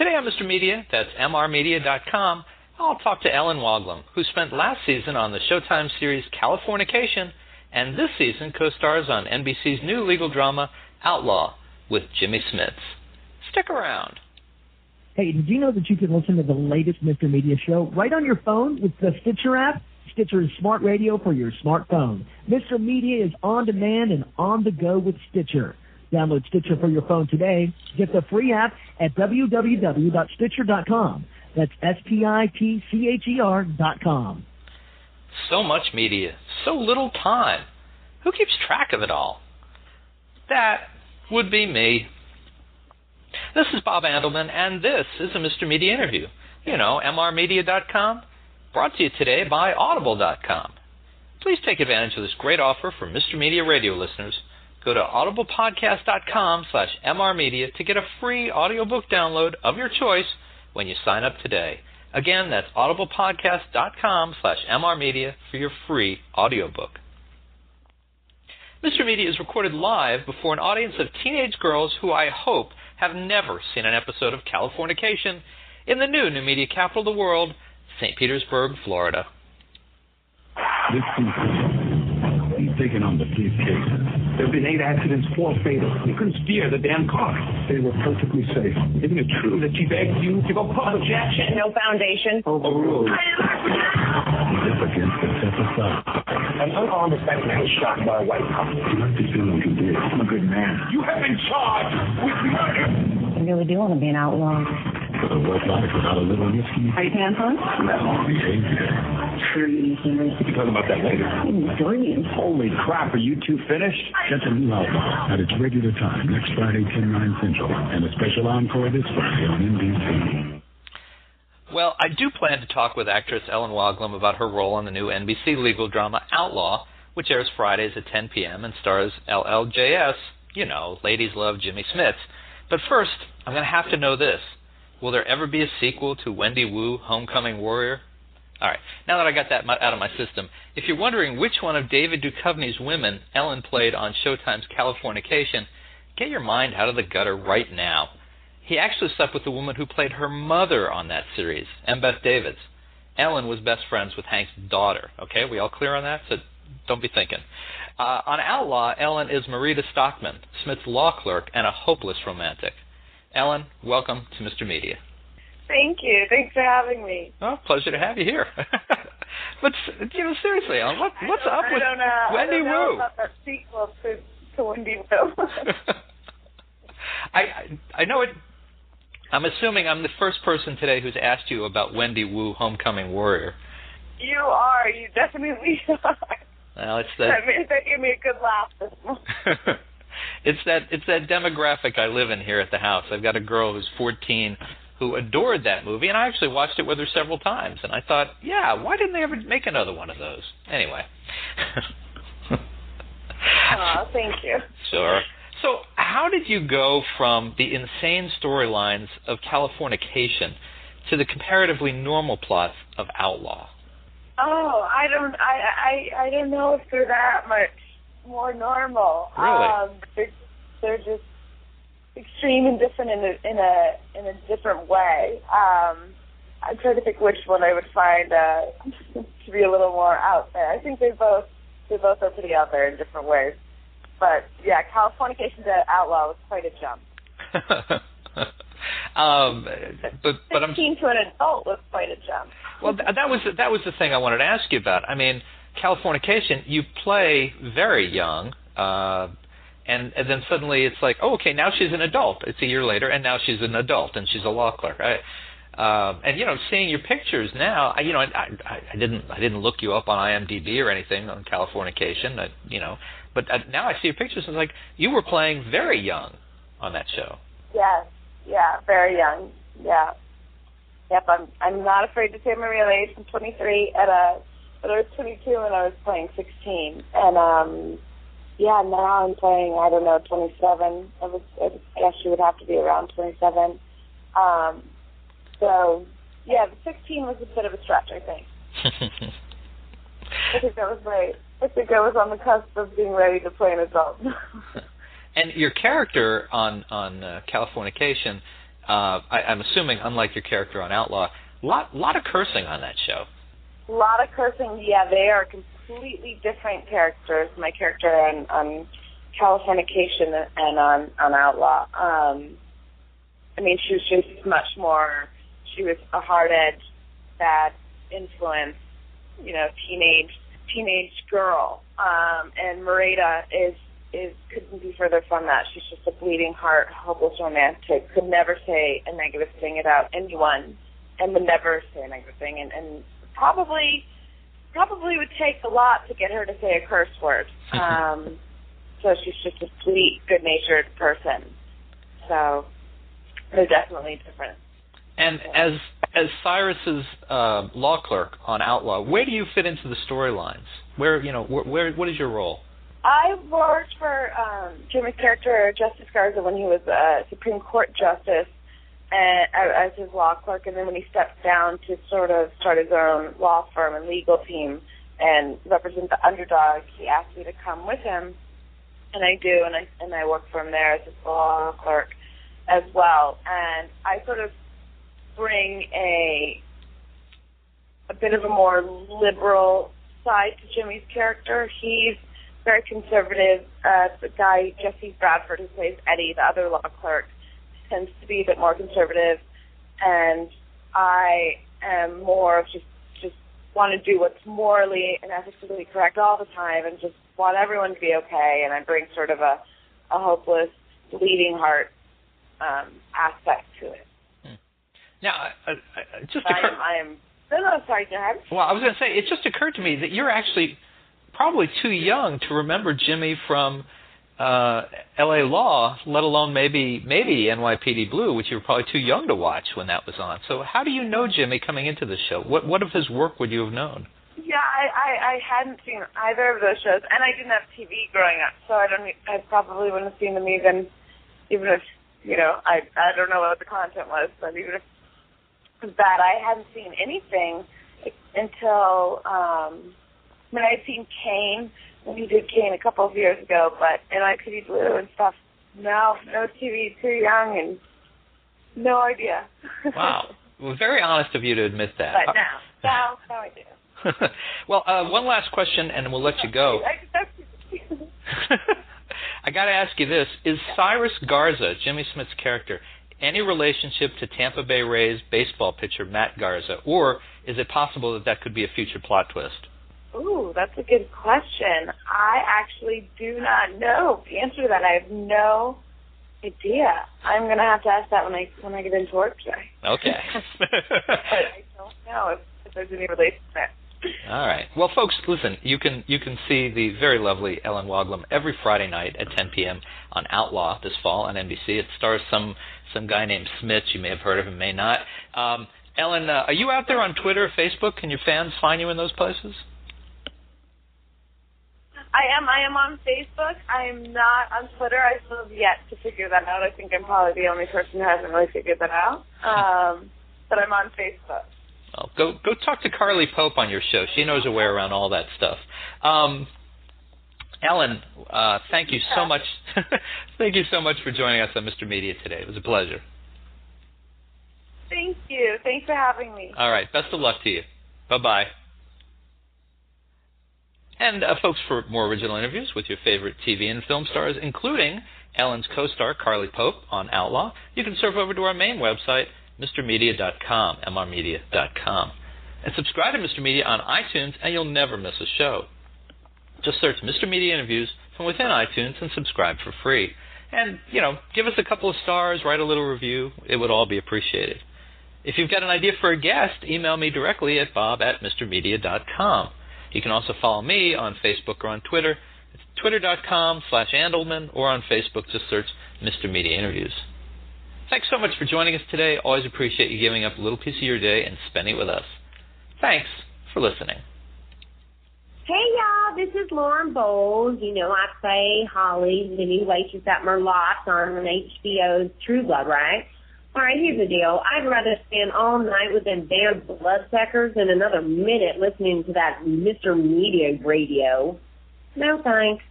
Today on Mr. Media, that's mrmedia.com, I'll talk to Ellen Woglom, who spent last season on the Showtime series Californication, and this season co-stars on NBC's new legal drama, Outlaw, with Jimmy Smits. Stick around. Hey, did you know that you can listen to the latest Mr. Media show right on your phone with the Stitcher app? Stitcher is smart radio for your smartphone. Mr. Media is on demand and on the go with Stitcher. Download Stitcher for your phone today. Get the free app at www.stitcher.com. That's SPITCHER.com. So much media, so little time. Who keeps track of it all? That would be me. This is Bob Andelman, and this is a Mr. Media interview. You know, mrmedia.com, brought to you today by audible.com. Please take advantage of this great offer for Mr. Media radio listeners. Go to audiblepodcast.com/mrmedia to get a free audiobook download of your choice when you sign up today. Again, that's audiblepodcast.com/mrmedia for your free audiobook. Mr. Media is recorded live before an audience of teenage girls who I hope have never seen an episode of Californication in the new media capital of the world, St. Petersburg, Florida. This season, he's taking on the big cases. There have been 8 accidents, 4 fatal. You couldn't steer the damn car. They were perfectly safe. Isn't it true that she begged you to go pump objection? No foundation. Overruled. He's up against the Tessa. An unarmed suspect was shot by a white cop. You like to feel like you did. I'm a good man. You have been charged with murder. I really do want to be an outlaw. For the work life without a little whiskey. Are you hands-on? No, behavior. Trees. We can talk about that later. Dreams. Holy crap, are you two finished? Catch a new Outlaw at its regular time next Friday, 10/9 Central, and a special encore this Friday on NBC. Well, I do plan to talk with actress Ellen Woglom about her role on the new NBC legal drama Outlaw, which airs Fridays at 10 p.m. and stars LLJS, you know, Ladies Love Jimmy Smits. But first, I'm going to have to know this. Will there ever be a sequel to Wendy Wu, Homecoming Warrior? All right, now that I got that out of my system, if you're wondering which one of David Duchovny's women Ellen played on Showtime's Californication, get your mind out of the gutter right now. He actually slept with the woman who played her mother on that series, Embeth Davidtz. Ellen was best friends with Hank's daughter. Okay, we all clear on that? So don't be thinking. On Outlaw, Ellen is Mereta Stockman, Smith's law clerk, and a hopeless romantic. Ellen, welcome to Mr. Media. Thank you. Thanks for having me. Oh, pleasure to have you here. But, you know, seriously, Ellen, what's up with Wendy Wu? I don't know about that sequel to Wendy Wu. I know it. I'm assuming I'm the first person today who's asked you about Wendy Wu, Homecoming Warrior. You are. You definitely are. Well, it's that. That gave me a good laugh this morning. It's that demographic I live in here at the house. I've got a girl who's 14 who adored that movie, and I actually watched it with her several times. And I thought, yeah, why didn't they ever make another one of those? Anyway. Oh, thank you. Sure. So how did you go from the insane storylines of Californication to the comparatively normal plots of Outlaw? Oh, I don't know if they're that much more normal. Really? They're just extreme and different in a different way. I'm trying to think which one I would find to be a little more out there. I think they both are pretty out there in different ways. But yeah, Californication to Outlaw was quite a jump. But 16 to an adult was quite a jump. Well, that was the thing I wanted to ask you about. I mean, Californication, you play very young, and then suddenly it's like, oh, okay, now she's an adult. It's a year later, and now she's an adult, and she's a law clerk. And you know, seeing your pictures now, I didn't look you up on IMDb or anything on Californication, but now I see your pictures, and it's like you were playing very young on that show. Yes, yeah, very young, yeah. Yep, I'm not afraid to say my real age. I'm 23, but I was 22 when I was playing 16, and yeah, now I'm playing, I don't know, 27. I guess she would have to be around 27. So, yeah, the 16 was a bit of a stretch, I think. I think I was on the cusp of being ready to play an adult. And your character on Californication, I'm assuming, unlike your character on Outlaw, lot of cursing on that show. A lot of cursing. Yeah, they are completely different characters. My character on Californication and on Outlaw. I mean, she was just much more. She was a hard-edged, bad influence, teenage girl. And Mereta couldn't be further from that. She's just a bleeding heart, hopeless romantic, could never say a negative thing about anyone, and would never say a negative thing, and probably would take a lot to get her to say a curse word. So she's just a sweet, good-natured person. So they're definitely different. And as Cyrus's law clerk on Outlaw, where do you fit into the storylines? Where what is your role? I worked for Jimmy's character, Justice Garza, when he was a Supreme Court justice and as his law clerk, and then when he stepped down to sort of start his own law firm and legal team and represent the underdog, he asked me to come with him, and I do, and I work for him there as his law clerk as well. And I sort of bring a bit of a more liberal side to Jimmy's character. He's very conservative. The guy, Jesse Bradford, who plays Eddie, the other law clerk, tends to be a bit more conservative, and I am more of just want to do what's morally and ethically correct all the time and just want everyone to be okay, and I bring sort of a hopeless, bleeding heart aspect to it. Now, sorry, go ahead. Well, I was going to say, it just occurred to me that you're actually probably too young to remember Jimmy from L.A. Law, let alone maybe NYPD Blue, which you were probably too young to watch when that was on. So how do you know Jimmy coming into the show? What of his work would you have known? Yeah, I hadn't seen either of those shows, and I didn't have TV growing up, so I probably wouldn't have seen them even if, I don't know what the content was, but even if it was bad, I hadn't seen anything until, I'd seen Kane, when he did Kane a couple of years ago, but NYPD Blue and stuff, no TV, too young, and no idea. Wow. Well, very honest of you to admit that. But now I do. Well, one last question, and we'll let you go. I got to ask you this. Is Cyrus Garza, Jimmy Smits' character, any relationship to Tampa Bay Rays baseball pitcher Matt Garza, or is it possible that could be a future plot twist? Ooh, that's a good question. I actually do not know the answer to that. I have no idea. I'm going to have to ask that when I get into work today. Okay. But I don't know if there's any relationship. All right. Well, folks, listen, you can see the very lovely Ellen Woglom every Friday night at 10 p.m. on Outlaw this fall on NBC. It stars some guy named Smits. You may have heard of him, may not. Ellen, are you out there on Twitter or Facebook? Can your fans find you in those places? I am on Facebook. I am not on Twitter. I still have yet to figure that out. I think I'm probably the only person who hasn't really figured that out. But I'm on Facebook. Well, go talk to Carly Pope on your show. She knows her way around all that stuff. Ellen, thank you so much. Thank you so much for joining us on Mr. Media today. It was a pleasure. Thank you. Thanks for having me. All right. Best of luck to you. Bye-bye. And, folks, for more original interviews with your favorite TV and film stars, including Ellen's co-star Carly Pope on Outlaw, you can surf over to our main website, MrMedia.com, mrmedia.com. And subscribe to Mr. Media on iTunes, and you'll never miss a show. Just search Mr. Media Interviews from within iTunes and subscribe for free. And, give us a couple of stars, write a little review. It would all be appreciated. If you've got an idea for a guest, email me directly at bob@mrmedia.com. You can also follow me on Facebook or on Twitter. It's twitter.com/Andelman, or on Facebook, just search Mr. Media Interviews. Thanks so much for joining us today. Always appreciate you giving up a little piece of your day and spending it with us. Thanks for listening. Hey, y'all. This is Lauren Bowles. I play Holly, the new waitress at Merlot's on HBO's True Blood, right? All right, here's the deal. I'd rather spend all night with them damn bloodsuckers than another minute listening to that Mr. Media radio. No thanks.